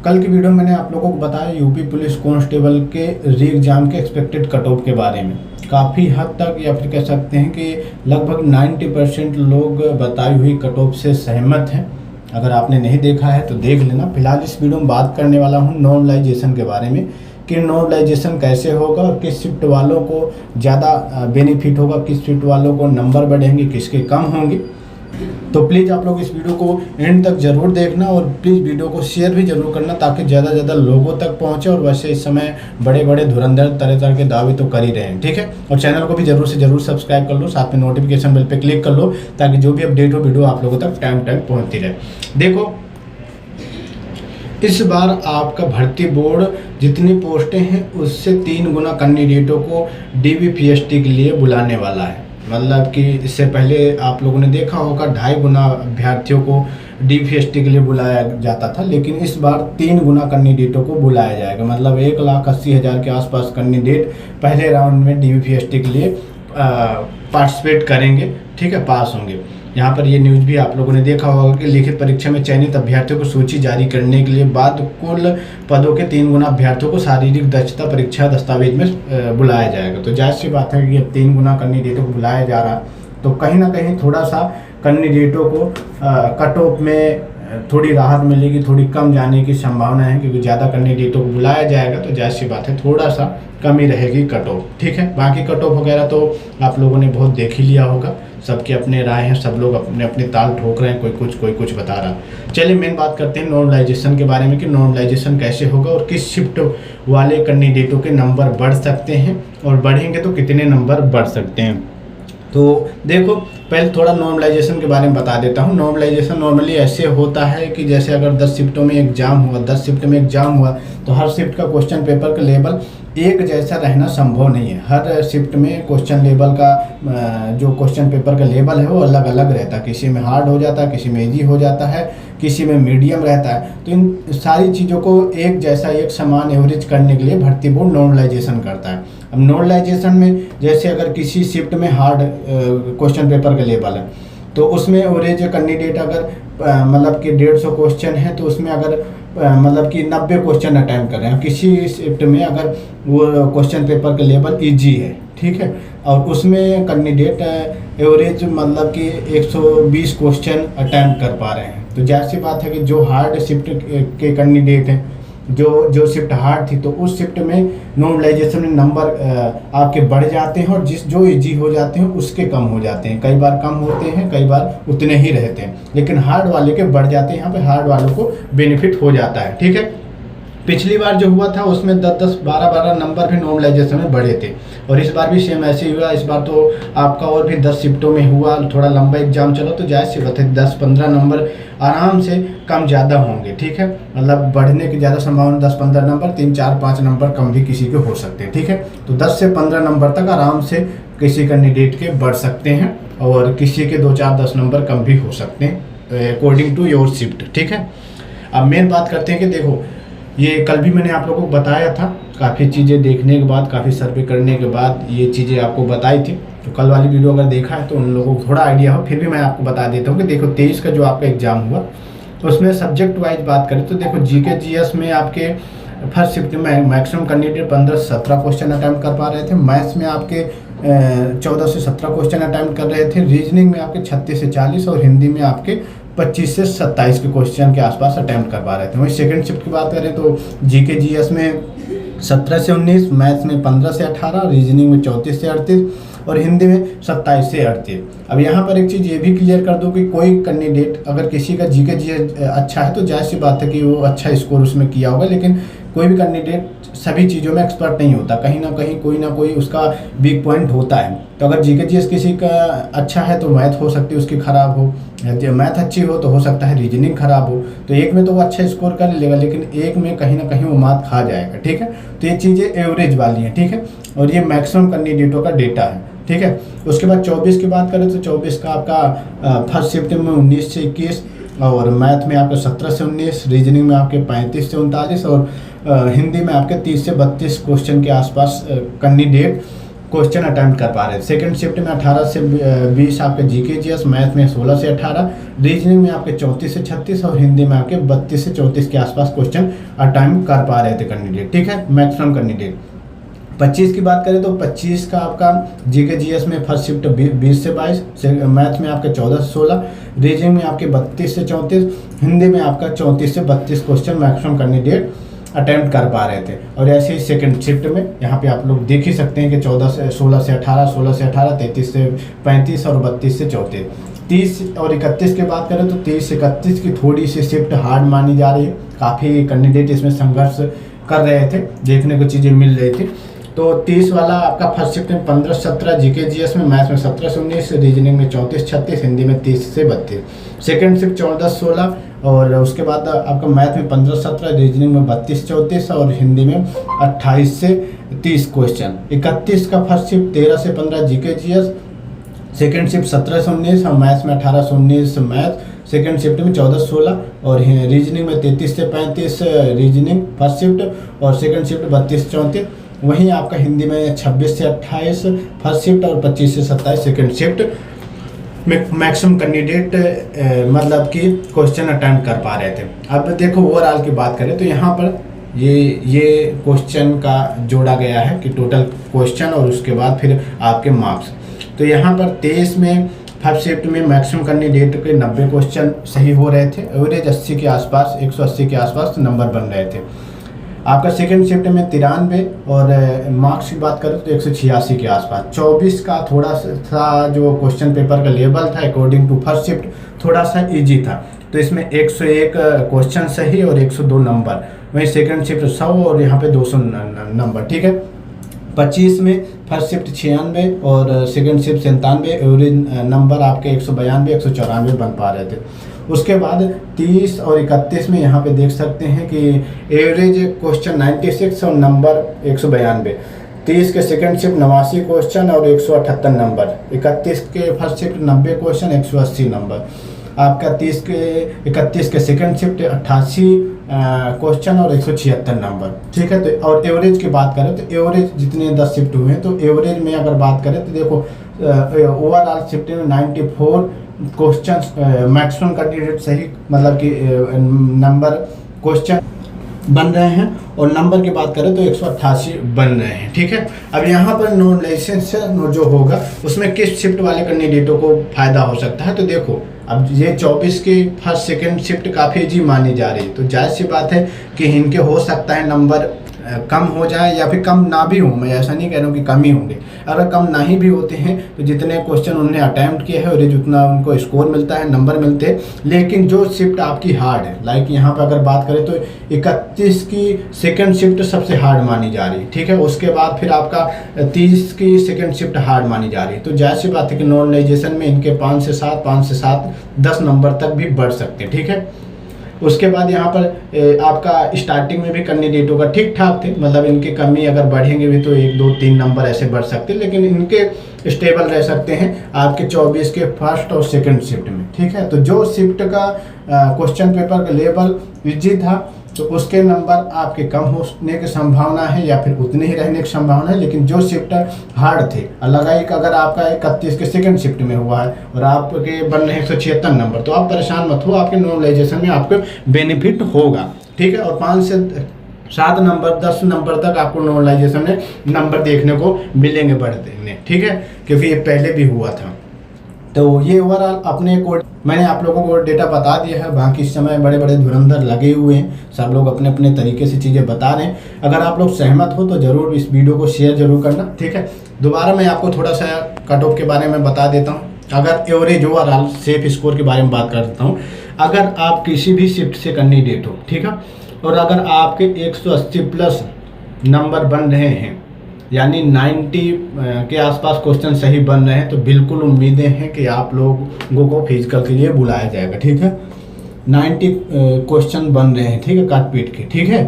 कल की वीडियो में मैंने आप लोगों को बताया यूपी पुलिस कांस्टेबल के री एग्ज़ाम के एक्सपेक्टेड कट ऑफ के बारे में। काफ़ी हद तक या फिर कह सकते हैं कि लगभग 90% लोग बताई हुई कट ऑफ से सहमत हैं। अगर आपने नहीं देखा है तो देख लेना। फिलहाल इस वीडियो में बात करने वाला हूँ नॉर्मलाइजेशन के बारे में कि नॉर्मलाइजेशन कैसे होगा और किस शिफ्ट वालों को ज़्यादा बेनिफिट होगा, किस शिफ्ट वालों को नंबर बढ़ेंगे, किसके कम होंगे। तो प्लीज़ आप लोग इस वीडियो को एंड तक ज़रूर देखना और प्लीज़ वीडियो को शेयर भी जरूर करना ताकि ज़्यादा से ज़्यादा लोगों तक पहुँचे। और वैसे इस समय बड़े बड़े धुरंधर तरह तरह के दावे तो कर ही रहे हैं, ठीक है। और चैनल को भी जरूर से जरूर सब्सक्राइब कर लो, साथ में नोटिफिकेशन बेल पे क्लिक कर लो ताकि जो भी अपडेट हो वीडियो आप लोगों तक टाइम पहुँचती रहे। देखो, इस बार आपका भर्ती बोर्ड जितनी पोस्टें हैं उससे 3 गुना कैंडिडेटों को DVPST के लिए बुलाने वाला है। मतलब कि इससे पहले आप लोगों ने देखा होगा 2.5 गुना अभ्यर्थियों को DVPST के लिए बुलाया जाता था, लेकिन इस बार 3 गुना कैंडिडेटों को बुलाया जाएगा। मतलब 1,80,000 के आसपास कैंडिडेट पहले राउंड में DVPST के लिए पार्टिसिपेट करेंगे, ठीक है, पास होंगे। यहाँ पर ये न्यूज़ भी आप लोगों ने देखा होगा कि लिखित परीक्षा में चयनित अभ्यर्थियों को सूची जारी करने के लिए बाद कुल पदों के 3 गुना अभ्यर्थियों को शारीरिक दक्षता परीक्षा दस्तावेज में बुलाया जाएगा। तो जाहिर सी बात है कि अब 3 गुना कैंडिडेटों को बुलाया जा रहा, तो कहीं ना कहीं थोड़ा सा कैंडिडेटों को कट ऑफ में थोड़ी राहत मिलेगी, थोड़ी कम जाने की संभावना है क्योंकि ज़्यादा कैंडिडेटों को बुलाया जाएगा तो जाहिर सी बात है थोड़ा सा कमी रहेगी कट ऑफ, ठीक है। बाकी कट ऑफ वगैरह तो आप लोगों ने बहुत देख ही लिया होगा, सबके अपने राय हैं, सब लोग अपने अपने ताल ठोक रहे हैं, कोई कुछ बता रहा। चलिए मेन बात करते हैं नॉर्मलाइजेशन के बारे में कि नॉर्मलाइजेशन कैसे होगा और किस शिफ्ट वाले कैंडिडेटों के नंबर बढ़ सकते हैं और बढ़ेंगे तो कितने नंबर बढ़ सकते हैं। तो देखो, पहले थोड़ा नॉर्मलाइजेशन के बारे में बता देता हूँ। नॉर्मलाइजेशन नॉर्मली ऐसे होता है कि जैसे अगर 10 शिफ्टों में एग्जाम हुआ, 10 शिफ्ट में एग्जाम हुआ तो हर शिफ्ट का क्वेश्चन पेपर का लेवल एक जैसा रहना संभव नहीं है। हर शिफ्ट में क्वेश्चन लेवल का जो क्वेश्चन पेपर का लेवल है वो अलग अलग रहता है। किसी में हार्ड हो जाता है, किसी में इजी हो जाता है, किसी में मीडियम रहता है। तो इन सारी चीज़ों को एक जैसा एक समान एवरेज करने के लिए भर्ती बोर्ड नॉर्मलाइजेशन करता है। अब नॉर्मलाइजेशन में जैसे अगर किसी शिफ्ट में हार्ड क्वेश्चन पेपर का लेवल है तो उसमें एवरेज कैंडिडेट अगर मतलब कि 150 क्वेश्चन है तो उसमें अगर मतलब कि 90 क्वेश्चन अटैम्प्ट कर रहे हैं। किसी शिफ्ट में अगर वो क्वेश्चन पेपर का लेवल इजी है, ठीक है, और उसमें कैंडिडेट एवरेज मतलब कि 120 क्वेश्चन अटैम्प्ट कर पा रहे हैं। तो जाहिर सी बात है कि जो हार्ड शिफ्ट के कैंडिडेट हैं, जो शिफ्ट हार्ड थी तो उस शिफ्ट में नॉर्मलाइजेशन में नंबर आपके बढ़ जाते हैं और जो इजी हो जाते हैं उसके कम हो जाते हैं। कई बार कम होते हैं, कई बार उतने ही रहते हैं, लेकिन हार्ड वाले के बढ़ जाते हैं। यहाँ पे हार्ड वालों को बेनिफिट हो जाता है, ठीक है। पिछली बार जो हुआ था उसमें 10-10, 12-12 नंबर भी नॉर्मलाइजेशन में बढ़े थे और इस बार भी सेम ऐसे ही हुआ। इस बार तो आपका और भी 10 शिफ्टों में हुआ, थोड़ा लंबा एग्जाम चलो तो जाहिर सी बात है 10-15 नंबर आराम से कम ज़्यादा होंगे, ठीक है। मतलब बढ़ने की ज़्यादा संभावना 10-15 नंबर, 3-4-5 नंबर कम भी किसी के हो सकते हैं, ठीक है। तो 10 से 15 नंबर तक आराम से किसी कैंडिडेट के बढ़ सकते हैं और किसी के 2-4-10 नंबर कम भी हो सकते हैं अकॉर्डिंग टू योर शिफ्ट, ठीक है। अब मेन बात करते हैं कि देखो, ये कल भी मैंने आप लोगों को बताया था, काफ़ी चीज़ें देखने के बाद, काफ़ी सर्वे करने के बाद ये चीज़ें आपको बताई थी। तो कल वाली वीडियो अगर देखा है तो उन लोगों को थोड़ा आइडिया हो, फिर भी मैं आपको बता देता हूँ कि देखो 23 का जो आपका एग्ज़ाम हुआ तो उसमें सब्जेक्ट वाइज बात करें तो देखो GK GS में आपके फर्स्ट शिफ्ट में मैक्सिमम कैंडिडेट 15 से 17 क्वेश्चन अटैम्प्ट कर पा रहे थे। मैथ्स में आपके 14 से 17 क्वेश्चन अटैम्प्ट कर रहे थे। रीजनिंग में आपके 36 से 40 और हिंदी में आपके 25 से 27 के क्वेश्चन के आसपास अटैम्प्ट कर पा रहे थे। वहीं सेकंड शिफ्ट की बात करें तो GK GS में 17 से 19, मैथ्स में 15 से 18, रीजनिंग में 34 से 38 और हिंदी में 27 से 38। अब यहाँ पर एक चीज़ ये भी क्लियर कर दो कि कोई कैंडिडेट अगर किसी का GK GS अच्छा है तो जाहिर सी बात है कि वो अच्छा स्कोर उसमें किया होगा, लेकिन कोई भी कैंडिडेट सभी चीज़ों में एक्सपर्ट नहीं होता। कहीं ना कोई उसका वीक पॉइंट होता है। तो अगर GK GS किसी का अच्छा है तो मैथ हो सकती है उसकी ख़राब हो, मैथ अच्छी हो सकता है रीजनिंग ख़राब हो। तो एक में तो वो अच्छा स्कोर कर लेगा लेकिन एक में कहीं ना कहीं वो मात खा जाएगा, ठीक है। तो ये चीज़ें एवरेज वाली हैं, ठीक है, और ये मैक्सिमम कैंडिडेटों का डेटा है, ठीक है। उसके बाद 24 की बात करें तो 24 का आपका फर्स्ट शिफ्ट में 19 से 21 और मैथ में आपके 17 से 19, रीजनिंग में आपके 35 से 39 और हिंदी में आपके 30 से 32 क्वेश्चन के आसपास कैंडिडेट क्वेश्चन अटेम्प्ट कर पा रहे थे। सेकंड शिफ्ट में 18 से 20 आपके जीके जीएस, मैथ में 16 से 18, रीजनिंग में आपके 34 से 36 और हिंदी में आपके 32 से 34 के आसपास क्वेश्चन अटेम्प्ट कर पा रहे थे कैंडिडेट, ठीक है, मैक्सिमम कैंडिडेट। 25 की बात करें तो 25 का आपका जीके जीएस में फर्स्ट शिफ्ट 20 से 22, मैथ में आपके 14 से 16, रीजनिंग में आपके 32 से 34, हिंदी में आपका 34 से 32 क्वेश्चन मैक्सिमम कैंडिडेट अटेम्प्ट कर पा रहे थे। और ऐसे ही सेकंड शिफ्ट में यहाँ पे आप लोग देख ही सकते हैं कि 16 से 18, 16 से 18, 33 से 35 और 32 से 34। 30 और 31 की बात करें तो 30 से 31 की थोड़ी सी शिफ्ट हार्ड मानी जा रही है। काफ़ी कैंडिडेट इसमें संघर्ष कर रहे थे, देखने को चीज़ें मिल रही थी। तो 30 वाला आपका फर्स्ट शिफ्ट में 15 से 17 जीके जीएस में, मैथ्स में 17 से 19, रीजनिंग में 34 से 36, हिंदी में 30 से 32। सेकंड शिफ्ट 14 से 16 और उसके बाद आपका मैथ में 15 से 17, रीजनिंग में 32 से 34 और हिंदी में 28 से 30 क्वेश्चन। 31 का फर्स्ट शिफ्ट 13 से 15 जीके जीएस, सेकंड शिफ्ट 17 से 19 और मैथ्स में 18 से 19 मैथ, सेकंड शिफ्ट में 14 से 16 और रीजनिंग में 33 से 35 रीजनिंग फर्स्ट शिफ्ट और सेकंड शिफ्ट 32 से 34। वहीं आपका हिंदी में 26 से 28 फर्स्ट शिफ्ट और 25 से 27 सेकंड शिफ्ट में मैक्सिमम कैंडिडेट मतलब कि क्वेश्चन अटेम्प्ट कर पा रहे थे। अब देखो ओवरऑल की बात करें तो यहाँ पर ये क्वेश्चन का जोड़ा गया है कि टोटल क्वेश्चन और उसके बाद फिर आपके मार्क्स। तो यहाँ पर 23 में फर्स्ट शिफ्ट में मैक्सिमम कैंडिडेट के 90 क्वेश्चन सही हो रहे थे, एवरेज 80 के आसपास, 180 के आसपास नंबर बन रहे थे। आपका सेकंड शिफ्ट में 93 और मार्क्स की बात करें तो 186 के आसपास। 24 का थोड़ा सा जो क्वेश्चन पेपर का लेवल था अकॉर्डिंग टू फर्स्ट शिफ्ट थोड़ा सा इजी था, तो इसमें 101 क्वेश्चन सही और 102 नंबर। वहीं सेकंड शिफ्ट 100 और यहाँ पे 200 नंबर, ठीक है। 25 में फर्स्ट शिफ्ट 96 और सेकंड शिफ्ट 97, एवरेज नंबर आपके 192, 194 बन पा रहे थे। उसके बाद 30 और 31 में यहाँ पे देख सकते हैं कि एवरेज क्वेश्चन 96 और नंबर 192। 30 के सेकंड शिफ्ट 89 क्वेश्चन और 178 नंबर। 31 के फर्स्ट शिफ्ट 90 क्वेश्चन 180 नंबर। आपका 31 के सेकंड शिफ्ट 88 क्वेश्चन और 176 नंबर, ठीक है। तो और एवरेज की बात करें तो एवरेज जितने 10 शिफ्ट हुए हैं तो एवरेज में अगर बात करें तो देखो ओवरऑल शिफ्ट में 94 क्वेश्चन मैक्सिमम कैंडिडेट सही मतलब कि नंबर क्वेश्चन बन रहे हैं और नंबर की बात करें तो 188 बन रहे हैं, ठीक है। अब यहाँ पर नॉन लाइसेंस जो होगा उसमें किस शिफ्ट वाले कैंडिडेटों को फायदा हो सकता है। तो देखो अब ये 24 की फर्स्ट सेकंड शिफ्ट काफ़ी इजी मानी जा रही है, तो जायज़ सी बात है कि इनके हो सकता है नंबर कम हो जाए या फिर कम ना भी हो। मैं ऐसा नहीं कह रहा हूँ कि कम ही होंगे, अगर कम ना ही भी होते हैं तो जितने क्वेश्चन उन्होंने अटैम्प्ट किए हैं और जितना उनको स्कोर मिलता है, नंबर मिलते हैं। लेकिन जो शिफ्ट आपकी हार्ड है, लाइक यहाँ पर अगर बात करें तो 31 की सेकंड शिफ्ट सबसे हार्ड मानी जा रही है, ठीक है। उसके बाद फिर आपका 30 की सेकंड शिफ्ट हार्ड मानी जा रही है। तो जायज़ सी बात है कि नॉर्मलाइजेशन में इनके 5 से 7 10 नंबर तक भी बढ़ सकते हैं, ठीक है। उसके बाद यहाँ पर आपका स्टार्टिंग में भी कैंडिडेटों का ठीक ठाक थे, मतलब इनकी कमी अगर बढ़ेंगे भी तो 1 2 3 नंबर ऐसे बढ़ सकते हैं, लेकिन इनके स्टेबल रह सकते हैं आपके 24 के फर्स्ट और सेकंड शिफ्ट में, ठीक है। तो जो शिफ्ट का क्वेश्चन पेपर का लेवल इजी था तो उसके नंबर आपके कम होने की संभावना है या फिर उतने ही रहने की संभावना है। लेकिन जो शिफ्ट हार्ड थे, लगा कि अगर आपका 31 के सेकंड शिफ्ट में हुआ है और आपके बन रहे 176 नंबर, तो आप परेशान मत हो, आपके नॉर्मलाइजेशन में आपको बेनिफिट होगा, ठीक है। और 5 से 7 नंबर 10 नंबर तक आपको नॉर्मलाइजेशन में नंबर देखने को मिलेंगे बढ़ते, ठीक है, क्योंकि ये पहले भी हुआ था। तो ये ओवरऑल अपने को मैंने आप लोगों को डेटा बता दिया है। बाकी इस समय बड़े बड़े धुरंधर लगे हुए हैं, सब लोग अपने अपने तरीके से चीज़ें बता रहे हैं। अगर आप लोग सहमत हो तो ज़रूर इस वीडियो को शेयर जरूर करना, ठीक है। दोबारा मैं आपको थोड़ा सा कट ऑफ के बारे में बता देता हूँ। अगर एवरेज ओवरऑल सेफ स्कोर के बारे में बात करता हूँ, अगर आप किसी भी शिफ्ट से कैंडिडेट हो, ठीक है, और अगर आपके 180 प्लस नंबर बन रहे हैं, यानी 90 के आसपास क्वेश्चन सही बन रहे हैं, तो बिल्कुल उम्मीदें हैं कि आप लोगों को फिजिकल के लिए बुलाया जाएगा, ठीक है। 90 क्वेश्चन बन रहे हैं, ठीक है, काट पीट के, ठीक है।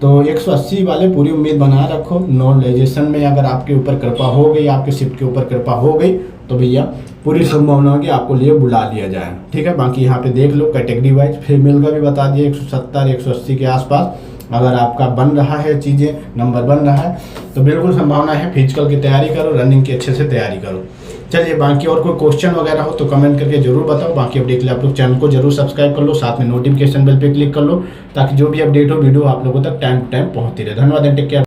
तो 180 वाले पूरी उम्मीद बना रखो। नॉर्मलाइजेशन में अगर आपके ऊपर कृपा हो गई, आपके शिफ्ट के ऊपर कृपा हो गई, तो भैया पूरी संभावना होगी आपको लिए बुला लिया जाए, ठीक है। बाकी यहाँ पे देख लो कैटेगरी वाइज, फीमेल का भी बता दिया 170 180 के आसपास, अगर आपका बन रहा है चीज़ें, नंबर बन रहा है, तो बिल्कुल संभावना है फिजिकल की तैयारी करो, रनिंग की अच्छे से तैयारी करो। चलिए, बाकी और कोई क्वेश्चन वगैरह हो तो कमेंट करके जरूर बताओ। बाकी अपडेट के लिए आप लोग चैनल को जरूर सब्सक्राइब कर लो, साथ में नोटिफिकेशन बेल पे क्लिक कर लो, ताकि जो भी अपडेट हो वीडियो आप लोगों तक टाइम टू टाइम पहुँचती रहे। धन्यवाद एंड टेक केयर।